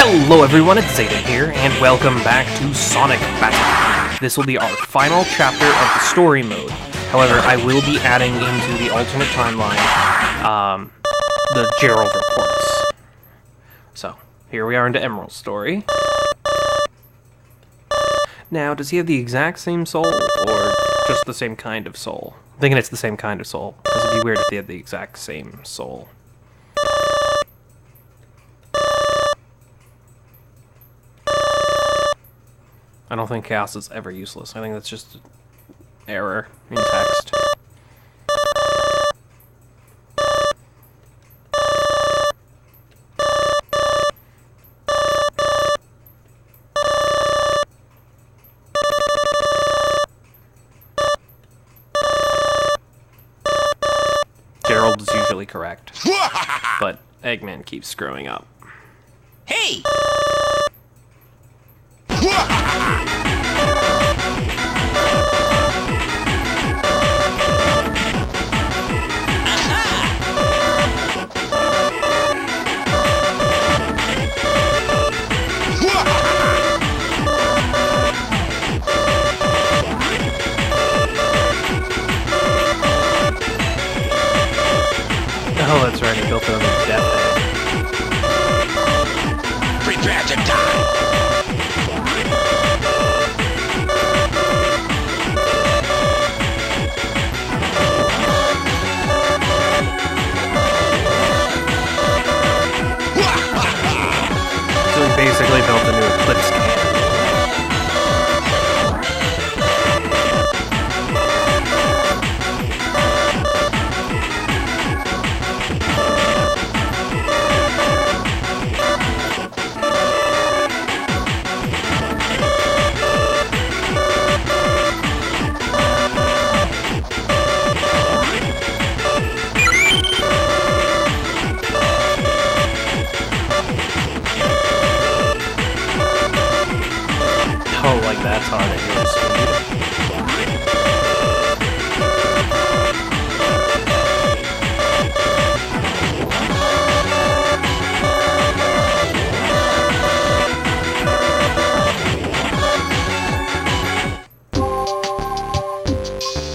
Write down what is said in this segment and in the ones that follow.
Hello everyone, it's Zeta here, and welcome back to Sonic Battle. This will be our final chapter of the story mode. However, I will be adding into the alternate timeline, the Gerald reports. So, here we are into Emerl's story. Now, does he have the exact same soul, or just the same kind of soul? I'm thinking it's the same kind of soul, because it'd be weird if they had the exact same soul. I don't think chaos is ever useless. I think that's just an error in text. Gerald is usually correct, but Eggman keeps screwing up. Hey! Oh, that's right, I built it on the death egg. Prepare to die! So we basically built a new Eclipse cannon. Oh, like that's hard at your speed.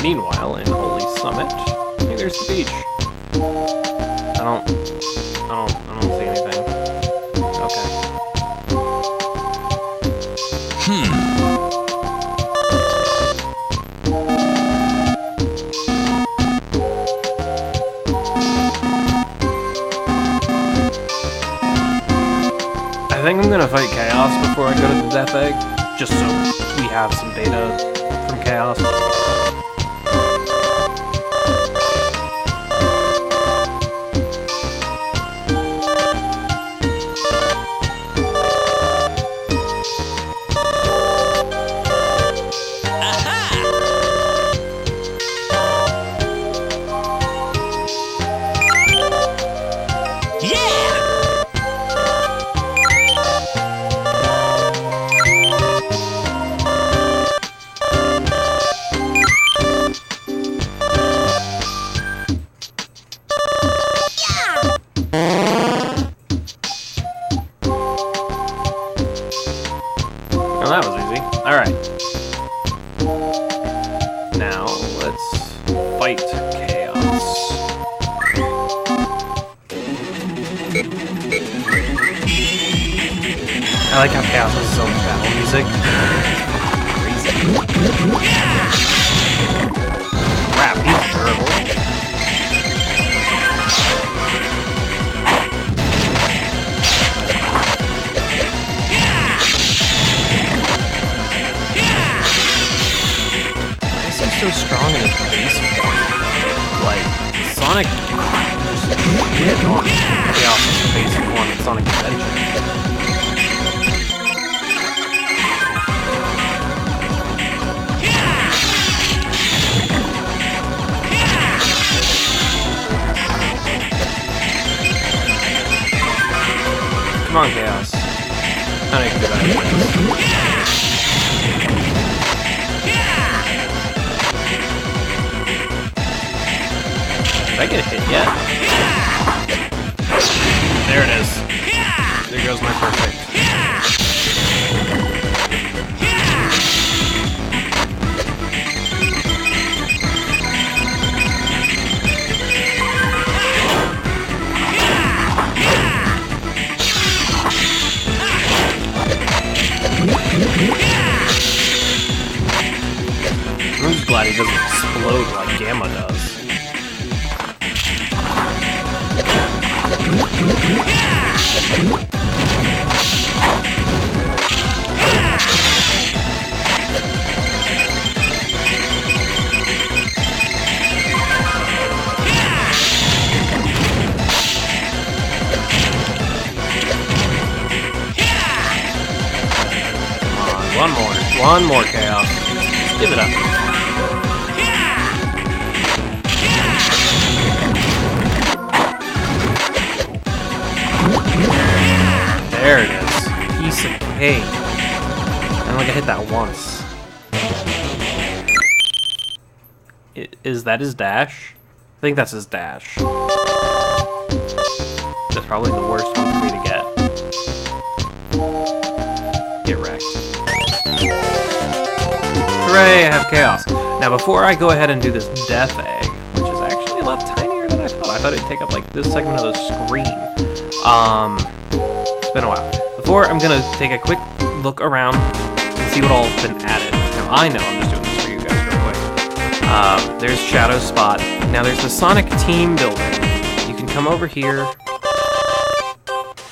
Meanwhile, in Holy Summit, hey, there's the beach. I don't see anything. Okay. I think I'm gonna fight Chaos before I go to the Death Egg, just so we have some data from Chaos. Oh, that was easy. Alright. Now, let's fight Chaos. I like how Chaos has his own battle music. Crazy. Crap, he's durable. So strong in his base form. Like, Sonic just hit on Chaos' base form in Sonic Adventure. Come on, Chaos. I don't even do that. Did I get hit yet? There it is. There goes my perfect. I'm just glad he doesn't explode like Gamma does. Come on, one more chaos. Let's give it up. There it is. Piece of cake. I don't think I hit that once. Is that his dash? I think that's his dash. That's probably the worst one for me to get. Get wrecked. Hooray, I have chaos. Now before I go ahead and do this death egg, which is actually a lot tinier than I thought it'd take up like this segment of the screen. It's been a while. Before, I'm gonna take a quick look around and see what all's been added. Now, I know I'm just doing this for you guys real quick. There's Shadow Spot. Now, there's the Sonic Team Builder. You can come over here.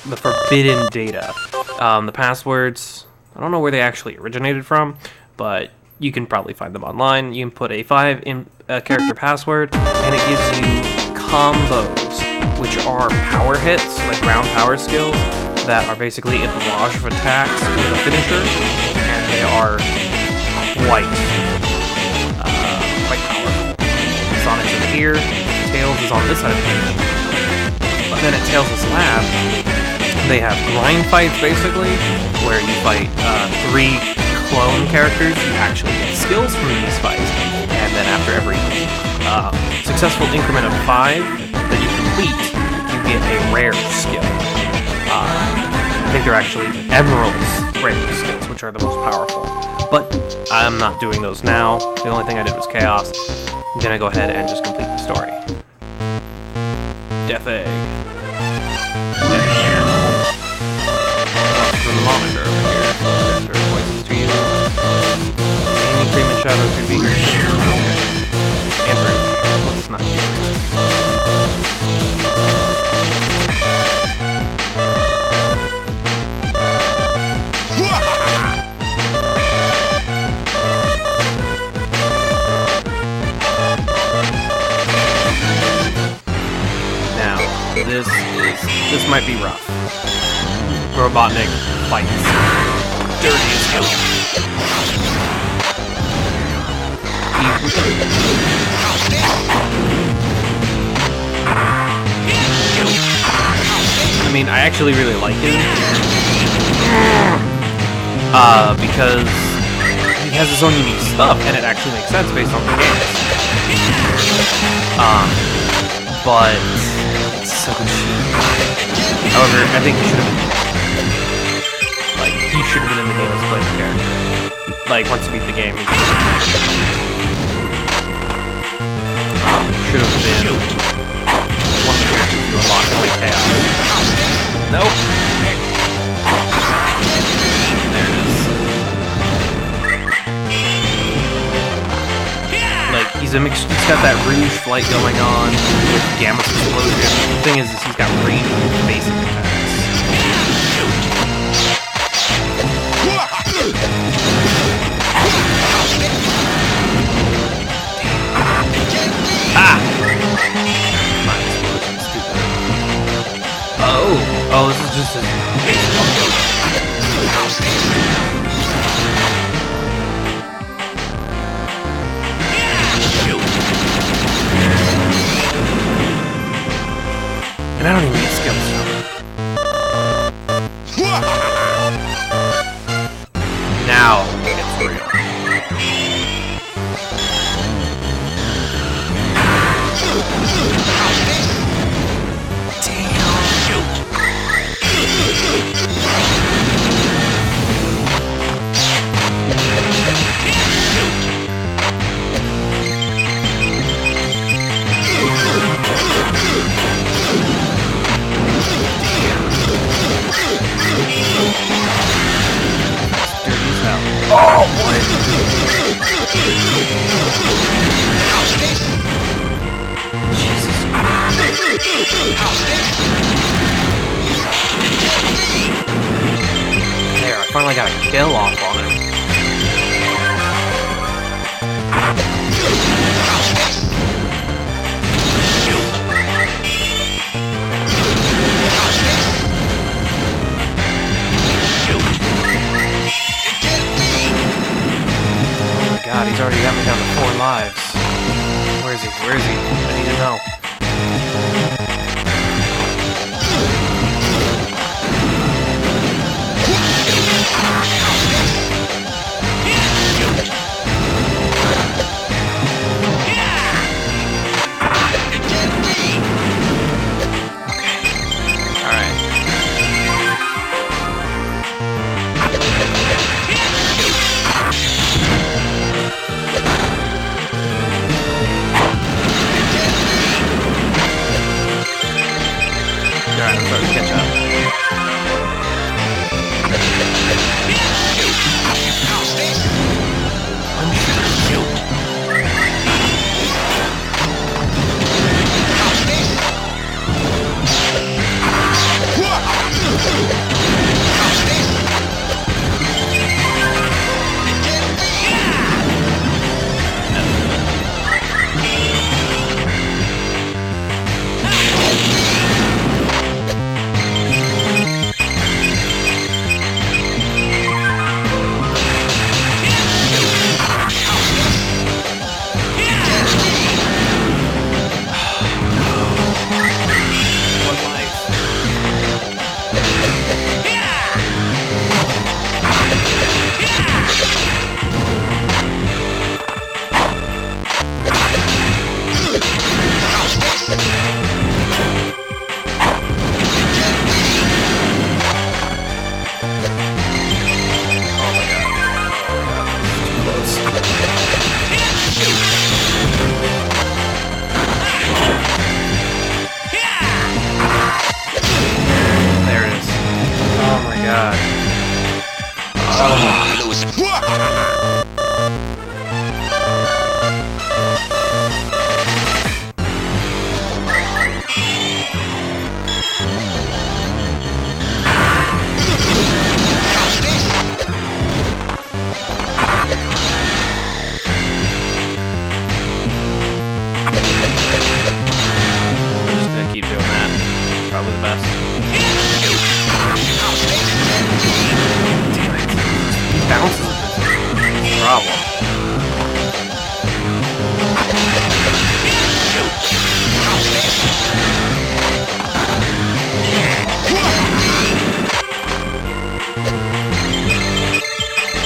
The Forbidden Data. The passwords, I don't know where they actually originated from, but you can probably find them online. You can put a 5-character password, and it gives you combos, which are power hits, like ground power skills, that are basically a barrage of attacks with a finisher, and they are quite powerful. Sonic's over here, Tails is on this side of the page. But then at Tails' lab, they have grind fights, basically, where you fight 3 clone characters. You actually get skills from these fights, and then after every successful increment of 5 that you complete, you get a rare skill. I think they're actually Emerl's rare skills, which are the most powerful. But I'm not doing those now. The only thing I did was Chaos. I'm gonna go ahead and just complete the story. Death Egg. From the monitor over here. There are voices to you. Any cream and shadow could be here. Andrew. Let's not do This might be rough. Robotnik fights. Dirty as hell. I mean, I actually really like him. Because he has his own unique stuff, and it actually makes sense based on the game. But it's so cheap. However, I think he should have been in the game as a playable character. Like, once you beat the game, should have been one of the characters you unlock in like Chaos. Nope. There it is. Like, he's got that Rouge flight going on with Gamma explosion. The thing is he's got range with basic attacks. Ah! My explosion's stupid. Oh, this is just a basic upgrade. And I don't even need skills from it. Now it's real. Damn. There, I finally got a kill off on him. Oh my god, he's already got me down to 4 lives. Where is he? Where is he? I need to know. Alright, I'm starting to catch up. Probably the best. Damn it. He bounces with this. Problem.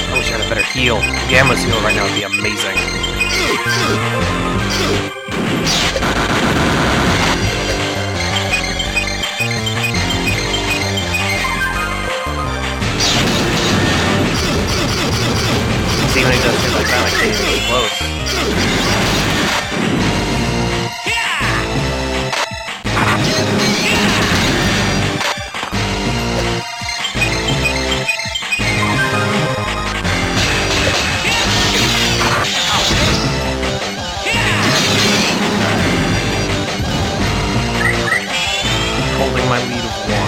I wish I had a better heal. Gamma's heal right now would be amazing. See, when he does shit like that, I can't even get close. Holding my lead of 1.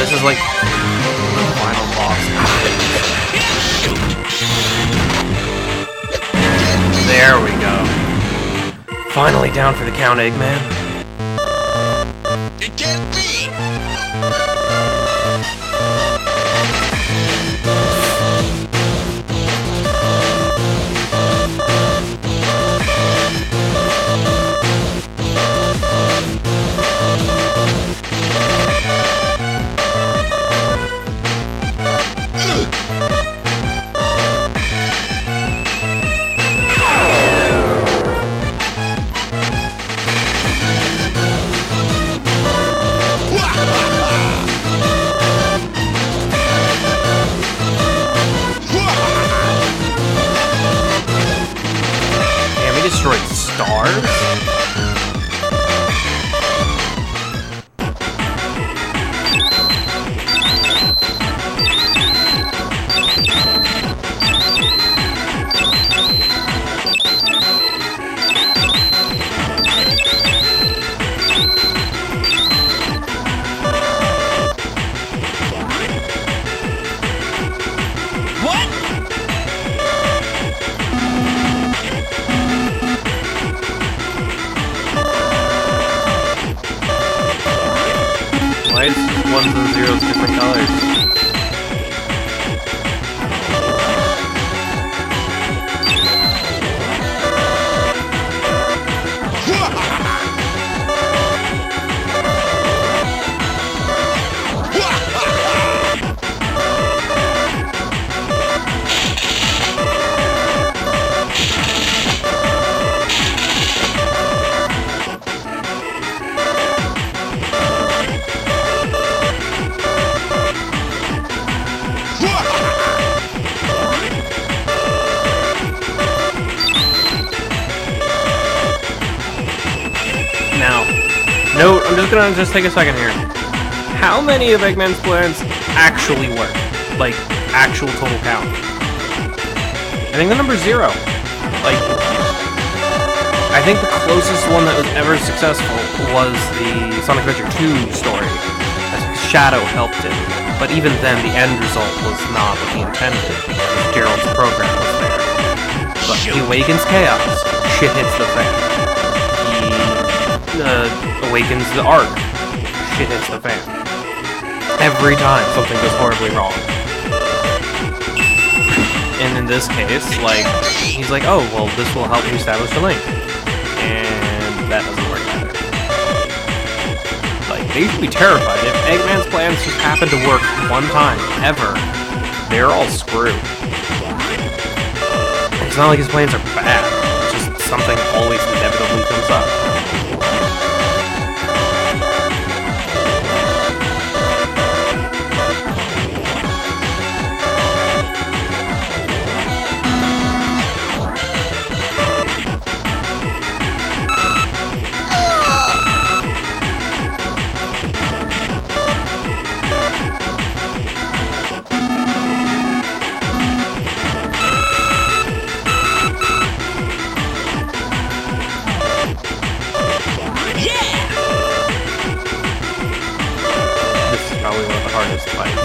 This is like the final boss. There we go. Finally down for the count, Eggman. It can't be! Destroyed stars? Why is ones and zeros different colors? Note, I'm just gonna take a second here. How many of Eggman's plans actually work? Like, actual total count? I think the number's 0. Like, I think the closest one that was ever successful was the Sonic Adventure 2 story. Shadow helped it, but even then, the end result was not what he intended, because Gerald's program was there. But he awakens chaos, shit hits the fan. He awakens the Ark, shit hits the fan. Every time something goes horribly wrong. And in this case, like, he's like, oh, well, this will help you establish a link. And that doesn't work either. Like, they should be terrified. If Eggman's plans just happen to work one time, ever, they're all screwed. It's not like his plans are bad. It's just something always inevitably comes up. Hardest fights.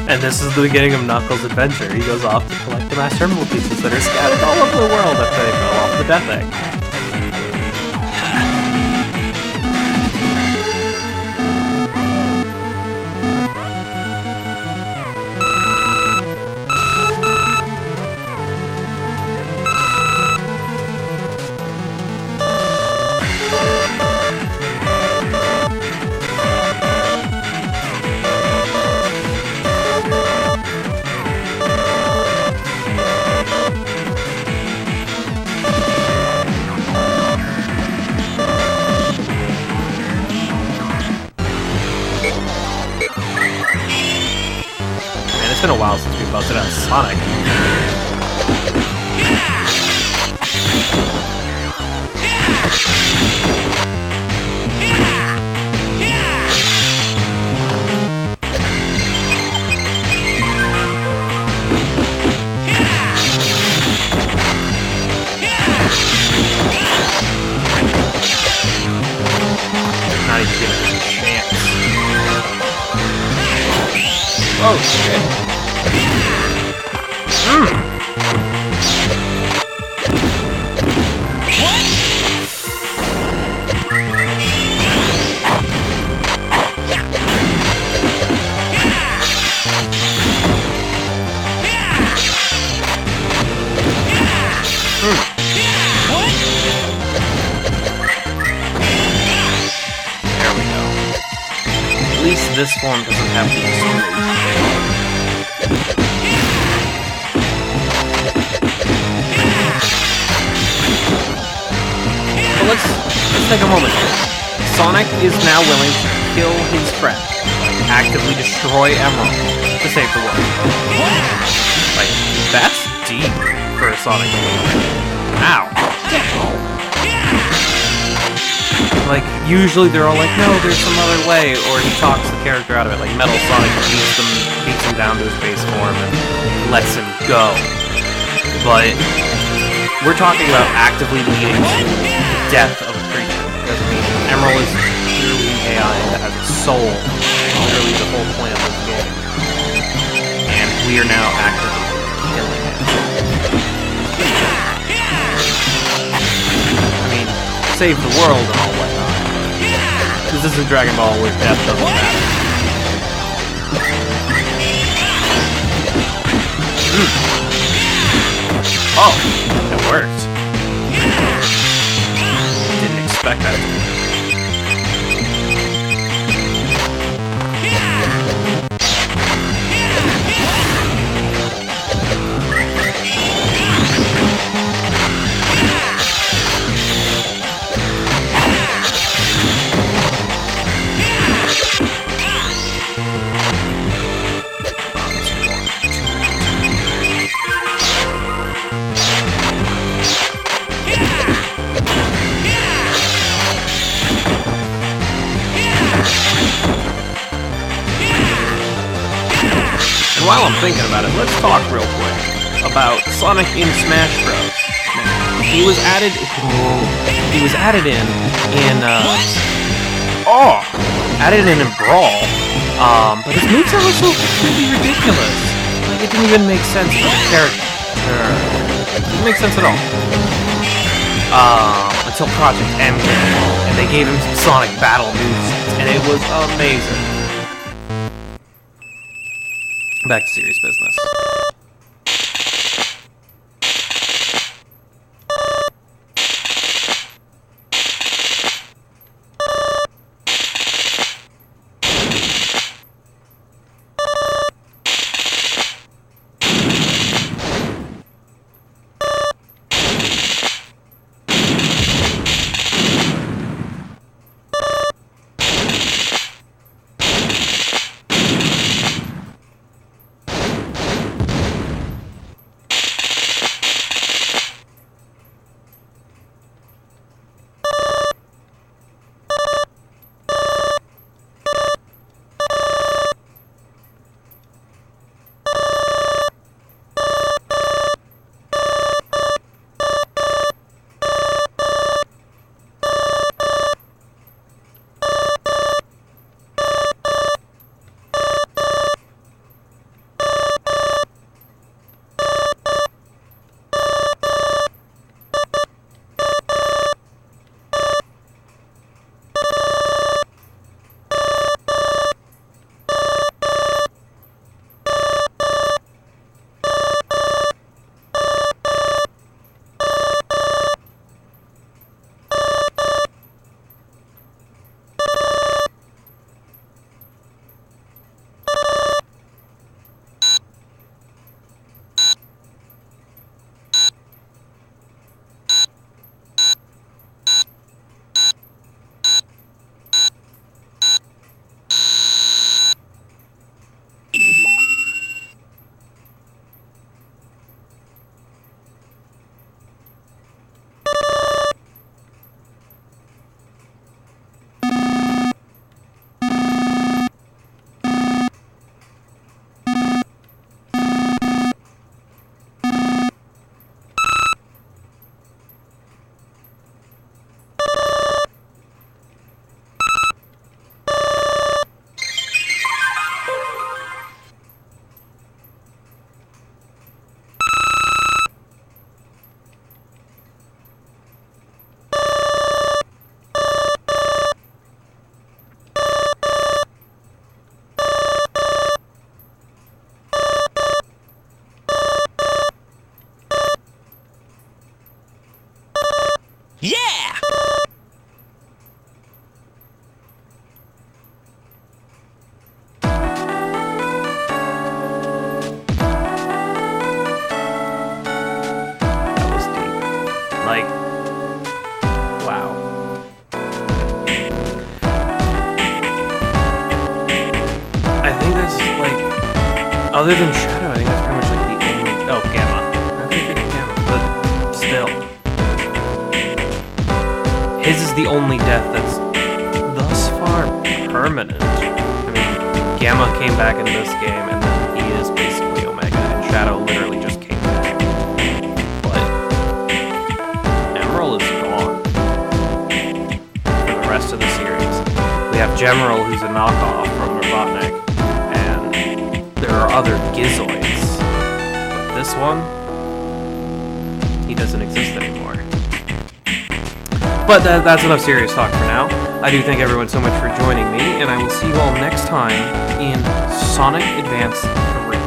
And this is the beginning of Knuckles' adventure. He goes off to collect the Master Emerl pieces that are scattered all over the world after they fell off the Death Egg. It's been a while since we busted out Sonic. Oh, shit. There we go. At least this form doesn't have the explosion. But let's take a moment here. Sonic is now willing to kill his friend, like actively destroy Emerl to save the world. Like, that's deep for a Sonic game. Ow. Like, usually they're all like, no, there's some other way, or he talks the character out of it, like Metal Sonic beats him down to his base form and lets him go. But we're talking about actively leading to the death of a creature. Because, I mean, Emerl is purely an AI that has a soul, literally the whole point of this game. And we are now actively killing it. I mean, save the world and all whatnot. This isn't Dragon Ball where death doesn't matter. Oh, it worked. Didn't expect that. While I'm thinking about it, let's talk real quick about Sonic in Smash Bros. Now, he was added in Brawl, but his moveset was so completely ridiculous. Like, it didn't even make sense for the character. It didn't make sense at all. Until Project M came along, and they gave him some Sonic Battle movesets, and it was amazing. Back to serious business. Yeah! That was deep. Like, wow. I think that's like, other than Shadow, I think that's pretty much like the only. Oh, Gamma. I think it's Gamma, but still. His is the only death that's thus far permanent. I mean, Gamma came back into this game, and then he is basically Omega, and Shadow literally just came back. But Emerl is gone for the rest of the series. We have Gemerl, who's a knockoff from Robotnik, and there are other Gizoids. But this one, he doesn't exist anymore. But that's enough serious talk for now. I do thank everyone so much for joining me, and I will see you all next time in Sonic Advance 3.